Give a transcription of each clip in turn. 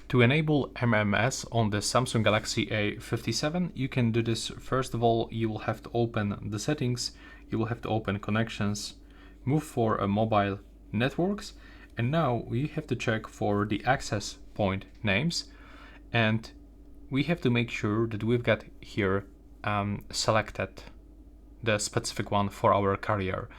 To enable MMS on the Samsung Galaxy A57, you can do this. First of all, you will have to open the settings, you will have to open connections, move for mobile networks, and now we have to check for the access point names, and we have to make sure that we've got here selected the specific one for our carrier.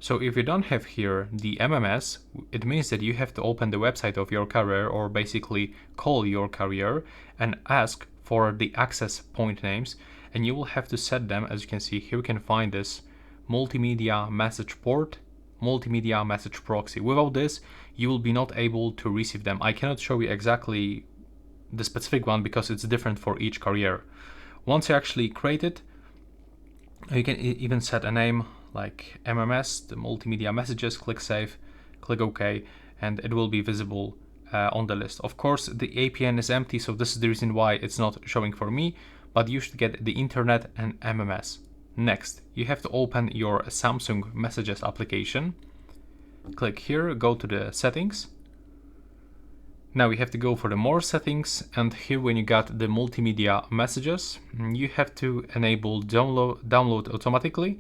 So if you don't have here the MMS, it means that you have to open the website of your carrier, or basically call your carrier and ask for the access point names, and you will have to set them. As you can see here, we can find this multimedia message port, multimedia message proxy. Without this, you will be not able to receive them. I cannot show you exactly the specific one because it's different for each carrier. Once you actually create it, you can even set a name like MMS, the multimedia messages, click save, click OK, and it will be visible on the list. Of course, the APN is empty, so this is the reason why it's not showing for me, but you should get the internet and MMS. Next, you have to open your Samsung Messages application. Click here, go to the settings. Now you have to go for the more settings, and here when you got the multimedia messages, you have to enable download automatically.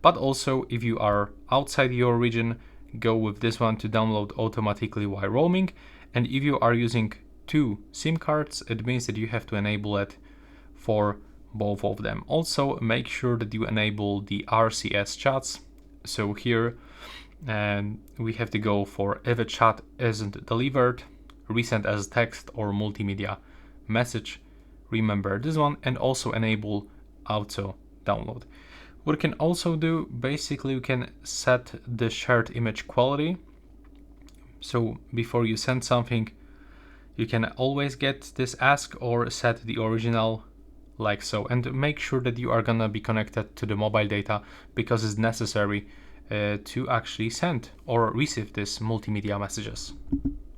But also, if you are outside your region, go with this one to download automatically while roaming. And if you are using 2 SIM cards, it means that you have to enable it for both of them. Also, make sure that you enable the RCS chats. So here we have to go for if a chat isn't delivered, resend as text or multimedia message. Remember this one, and also enable auto download. What we can also do, basically we can set the shared image quality. So before you send something, you can always get this ask or set the original like so, and make sure that you are gonna be connected to the mobile data because it's necessary to actually send or receive these multimedia messages.